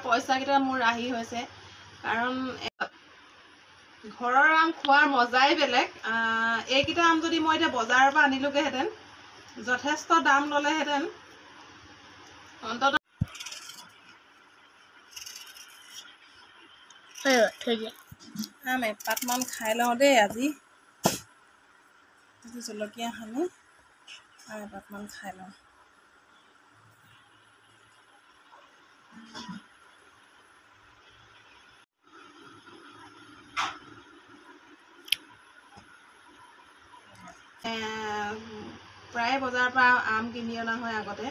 পইচাকেইটা মোৰ ৰাহি হৈছে কাৰণ ঘৰৰ আম খোৱাৰ মজাই বেলেগ এইকেইটা আম যদি মই এতিয়া বজাৰৰ পৰা আনিলোগেহেঁতেন যথেষ্ট দাম ল'লেহেঁতেন অন্তত আম এপাতমান খাই লওঁ দেই আজি জলকীয়া সানি আৰু এপাতমান খাই লওঁ প্ৰায় বজাৰৰ পৰা আম কিনি অনা হয় আগতে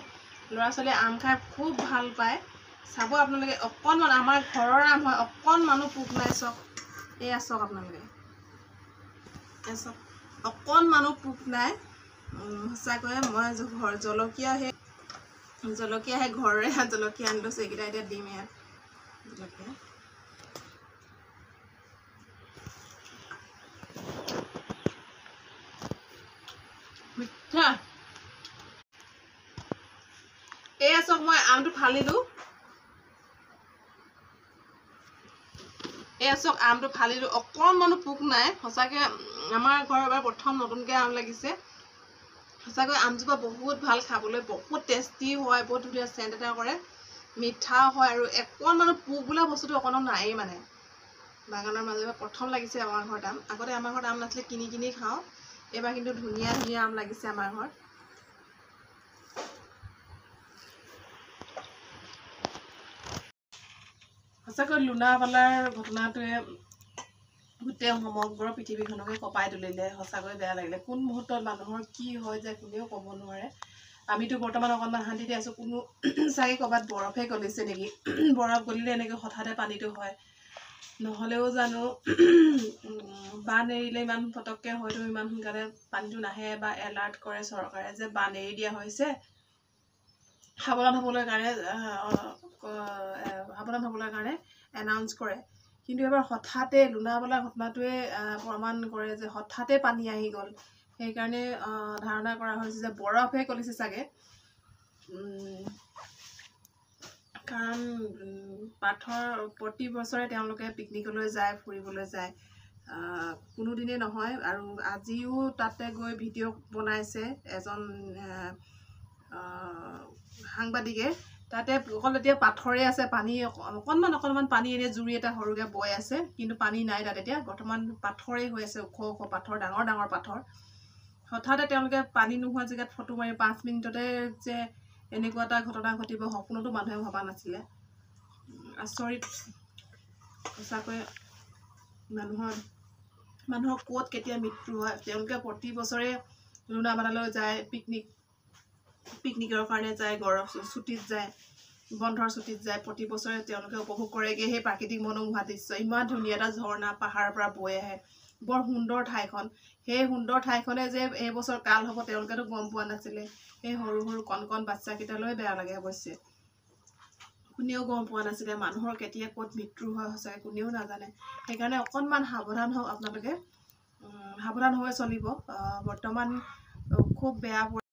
ল'ৰা ছোৱালীয়ে আম খাই খুব ভাল পায় চাব আপোনালোকে অকণমান আমাৰ ঘৰৰ আম হয় অকণমানো পোক নাই চাওক এয়া চাওক আপোনালোকে এয়া চাওক অকণমানো পোক নাই সঁচাকৈয়ে মই জলকীয়া সেই ঘৰৰে জলকীয়া আনি লৈছোঁ এইকেইটা এতিয়া দিম ইয়াত জলকীয়া মিঠা এয়া চাওক মই আমটো ফালিলোঁ এয়া চাওক আমটো ফালিলোঁ অকণমানো পোক নাই সঁচাকৈ আমাৰ ঘৰৰ এবাৰ প্ৰথম নতুনকৈ আম লাগিছে সঁচাকৈ আমজোপা বহুত ভাল খাবলৈ বহুত টেষ্টি হয় বহুত ধুনীয়া চেণ্ট এটা কৰে মিঠা হয় আৰু অকণমানো পোক বোলা বস্তুটো অকণো নায়েই মানে বাগানৰ মাজে প্ৰথম লাগিছে আমাৰ ঘৰত আম আগতে আমাৰ ঘৰত আম নাছিলে কিনি কিনি খাওঁ এইবাৰ কিন্তু ধুনীয়া ধুনীয়া আম লাগিছে আমাৰ ঘৰত সঁচাকৈ লোনাৱালাৰ ঘটনাটোৱে গোটেই সমগ্ৰ পৃথিৱীখনকে কঁপাই তুলিলে সঁচাকৈ বেয়া লাগিলে কোন মুহূৰ্তত মানুহৰ কি হয় যে কোনেও ক'ব নোৱাৰে আমিতো বৰ্তমান অকণমান শান্তিতে আছোঁ কোনো চাগে ক'ৰবাত বৰফে গলিছে নেকি বৰফ গলিলে এনেকৈ হঠাতে পানীটো হয় নহ'লেও জানো বান এৰিলে ইমান পটককৈ হয়তো ইমান সোনকালে পানীটো নাহে বা এলাৰ্ট কৰে চৰকাৰে যে বান এৰি দিয়া হৈছে সাৱধান হ'বলৈ কাৰণে এনাউন্স কৰে কিন্তু এবাৰ হঠাতে লোনাৱালা ঘটনাটোৱে প্ৰমাণ কৰে যে হঠাতে পানী আহি গ'ল সেইকাৰণে ধাৰণা কৰা হৈছে যে বৰফে গলিছে চাগে কাৰণ পাথৰ প্ৰতি বছৰে তেওঁলোকে পিকনিকলৈ যায় ফুৰিবলৈ যায় কোনোদিনেই নহয় আৰু আজিও তাতে গৈ ভিডিঅ' বনাইছে এজন সাংবাদিকে তাতে অকল এতিয়া পাথৰে আছে পানী অকণমান পানী এনে জুৰি এটা সৰুকৈ বৈ আছে কিন্তু পানী নাই তাত এতিয়া বৰ্তমান পাথৰেই হৈ আছে ওখ ওখ পাথৰ ডাঙৰ ডাঙৰ পাথৰ হঠাতে তেওঁলোকে পানী নোহোৱা জেগাত ফটো মাৰি 5 মিনিটতে যে এনেকুৱা এটা ঘটনা ঘটিব সপোনতো মানুহে ভবা নাছিলে আচৰিত সঁচাকৈ মানুহৰ ক'ত কেতিয়া মৃত্যু হয় তেওঁলোকে প্ৰতি বছৰে লোনাৱালালৈ যায় পিকনিকৰ কাৰণে যায় গৰম ছুটীত যায় বন্ধৰ ছুটীত যায় প্ৰতি বছৰে তেওঁলোকে উপভোগ কৰেগৈ সেই প্ৰাকৃতিক মনোমোহা দৃশ্য ইমান ধুনীয়া এটা ঝৰ্ণা পাহাৰৰ পৰা বৈ আহে বৰ সুন্দৰ ঠাইখন সেই সুন্দৰ ঠাইখনে যে এইবছৰ কাল হ'ব তেওঁলোকেতো গম পোৱা নাছিলে সেই সৰু সৰু কণ বাচ্চাকেইটালৈ বেয়া লাগে অৱশ্যে কোনেও গম পোৱা নাছিলে মানুহৰ কেতিয়া ক'ত মৃত্যু হয় সঁচাকৈ কোনেও নাজানে সেইকাৰণে অকণমান সাৱধান হওক আপোনালোকে সাৱধান হৈ চলিব বৰ্তমান খুব বেয়া